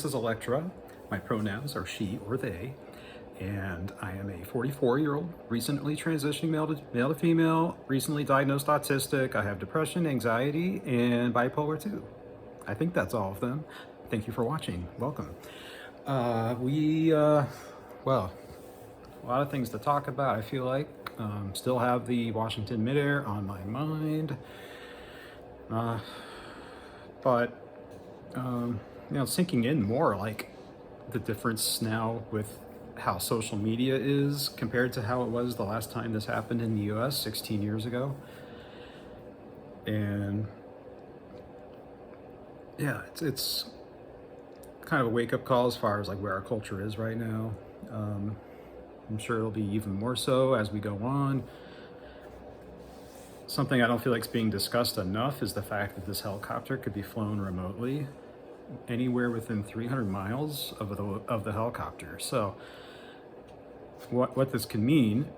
This is Electra. My pronouns are she or they, and I am a 44-year-old, recently transitioning male to female, recently diagnosed autistic. I have depression, anxiety, and bipolar 2. I think that's all of them. Thank you for watching. Welcome. Well, a lot of things to talk about, I feel like. Still have the Washington midair on my mind. Sinking in more, like the difference now with how social media is compared to how it was the last time this happened in the US 16 years ago. And yeah, it's kind of a wake-up call as far as like where our culture is right now. I'm sure it'll be even more so as we go on. Something I don't feel like is being discussed enough is the fact that this helicopter could be flown remotely anywhere within 300 miles of the helicopter. So what this can mean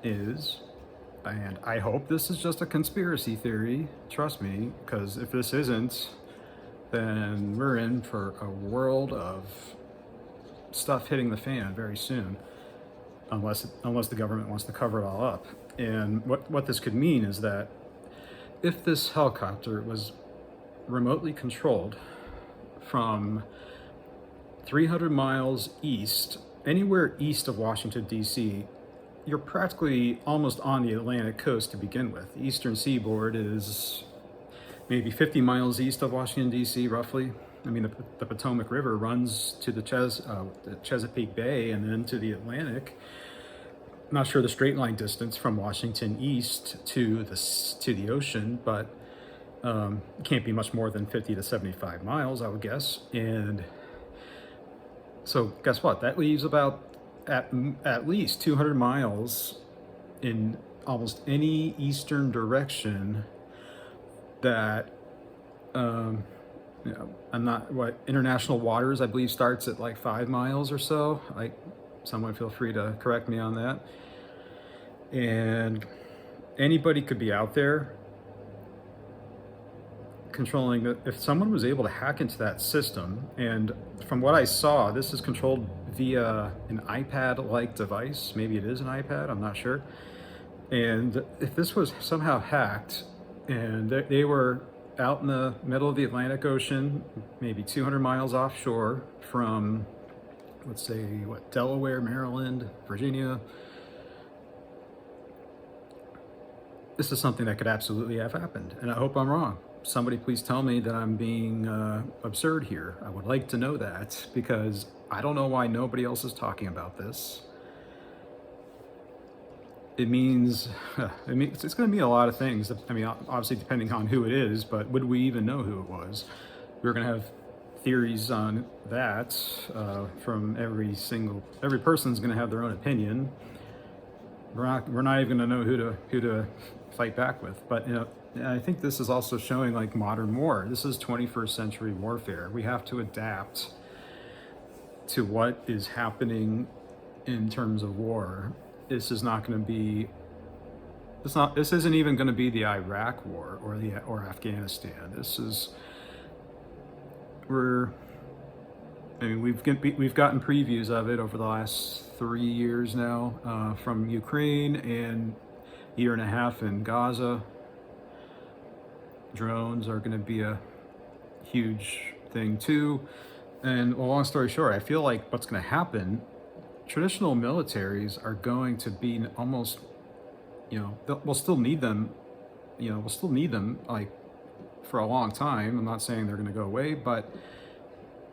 is, and I hope this is just a conspiracy theory, trust me, because if this isn't, then we're in for a world of stuff hitting the fan very soon, unless the government wants to cover it all up. And what this could mean is that if this helicopter was remotely controlled from 300 miles east, anywhere east of Washington, D.C., you're practically almost on the Atlantic coast to begin with. The eastern seaboard is maybe 50 miles east of Washington, D.C., roughly. I mean, the Potomac River runs to the Chesapeake Bay and then to the Atlantic. I'm not sure the straight line distance from Washington east to the ocean, but it can't be much more than 50 to 75 miles, I would guess. And so guess what? That leaves about at least 200 miles in almost any eastern direction that, international waters, I believe, starts at like 5 miles or so. Like, someone feel free to correct me on that. And anybody could be out there controlling it. If someone was able to hack into that system, and from what I saw, this is controlled via an iPad-like device. Maybe it is an iPad, I'm not sure. And if this was somehow hacked and they were out in the middle of the Atlantic Ocean, maybe 200 miles offshore from, let's say, Delaware, Maryland, Virginia, this is something that could absolutely have happened. And I hope I'm wrong. Somebody please tell me that I'm being absurd here. I would like to know that, because I don't know why nobody else is talking about this. It means, it's going to mean a lot of things. I mean, obviously depending on who it is, but would we even know who it was? We're going to have theories on that from every person's going to have their own opinion. We're not even going to know who to fight back with. But I think this is also showing like modern war. This is 21st century warfare. We have to adapt to what is happening in terms of war. This is not going to be. This isn't even going to be the Iraq war or Afghanistan. We've gotten previews of it over the last 3 years now, from Ukraine and a year and a half in Gaza. Drones are going to be a huge thing too. And well, long story short, I feel like what's going to happen, traditional militaries are going to be almost, we'll still need them, like for a long time. I'm not saying they're going to go away, but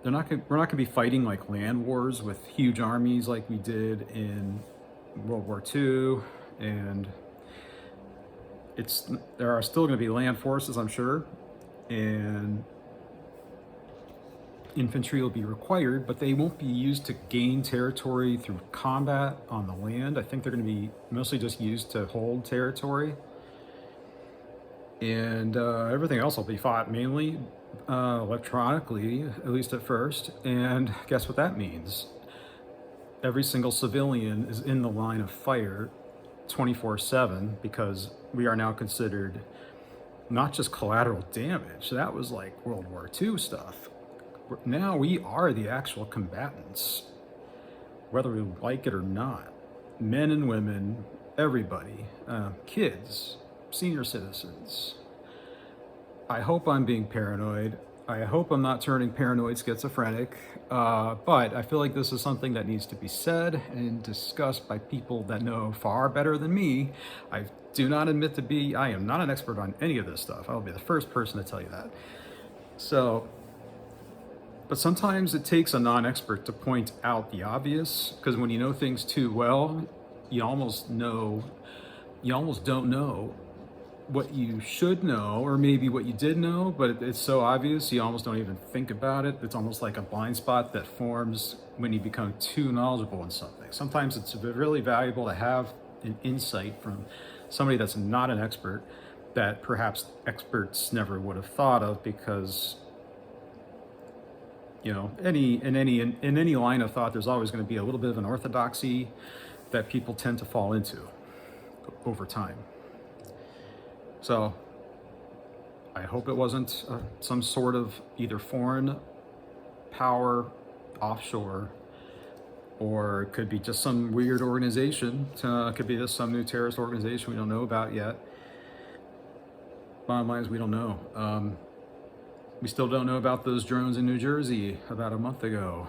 we're not going to be fighting like land wars with huge armies like we did in World War II. And there are still going to be land forces, I'm sure, and infantry will be required, but they won't be used to gain territory through combat on the land. I think they're going to be mostly just used to hold territory. And everything else will be fought mainly electronically, at least at first. And guess what that means? Every single civilian is in the line of fire 24/7, because we are now considered not just collateral damage. That was like World War II stuff. Now we are the actual combatants, whether we like it or not. Men and women, everybody, kids, senior citizens. I hope I'm being paranoid. I hope I'm not turning paranoid schizophrenic, but I feel like this is something that needs to be said and discussed by people that know far better than me. I do not admit to be, I am not an expert on any of this stuff. I'll be the first person to tell you that. So, but sometimes it takes a non-expert to point out the obvious, because when you know things too well, you almost don't know what you should know, or maybe what you did know, but it's so obvious you almost don't even think about it. It's almost like a blind spot that forms when you become too knowledgeable in something. Sometimes it's really valuable to have an insight from somebody that's not an expert that perhaps experts never would have thought of, because you know, in any line of thought, there's always going to be a little bit of an orthodoxy that people tend to fall into over time. So I hope it wasn't some sort of either foreign power offshore, or it could be just some weird organization. It could be just some new terrorist organization we don't know about yet. Bottom line is we don't know. We still don't know about those drones in New Jersey about a month ago.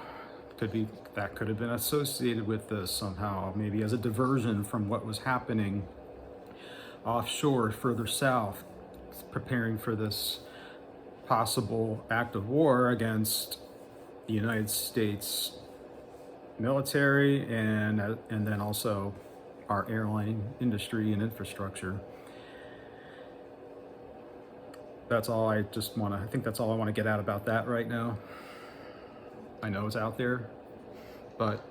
That could have been associated with this somehow, maybe as a diversion from what was happening offshore further south, preparing for this possible act of war against the United States military and then also our airline industry and infrastructure. That's all I think that's all I want to get out about that right now. I know it's out there, but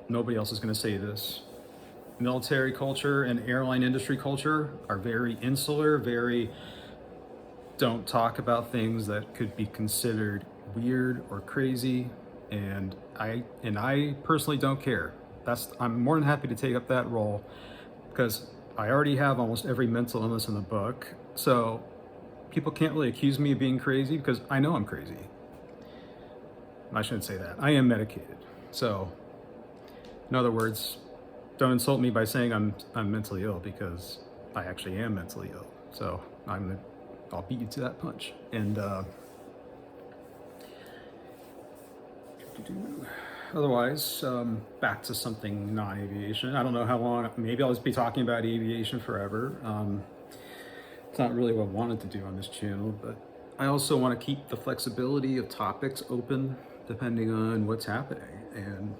nobody else is going to say this. Military culture and airline industry culture are very insular, very don't talk about things that could be considered weird or crazy, and I personally don't care. I'm more than happy to take up that role, because I already have almost every mental illness in the book, so people can't really accuse me of being crazy, because I know I'm crazy. I shouldn't say that. I am medicated. So, in other words, don't insult me by saying I'm mentally ill, because I actually am mentally ill. So I'll beat you to that punch. And otherwise, back to something non-aviation. I don't know how long. Maybe I'll just be talking about aviation forever. It's not really what I wanted to do on this channel, but I also want to keep the flexibility of topics open depending on what's happening. And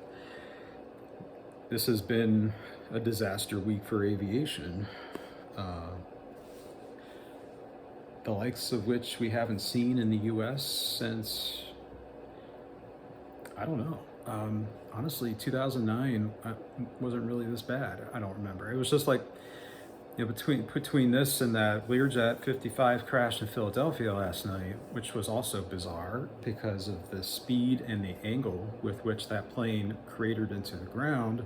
this has been a disaster week for aviation, the likes of which we haven't seen in the US since, I don't know. Honestly, 2009 wasn't really this bad. I don't remember. It was just like, you know, between this and that Learjet 55 crash in Philadelphia last night, which was also bizarre because of the speed and the angle with which that plane cratered into the ground.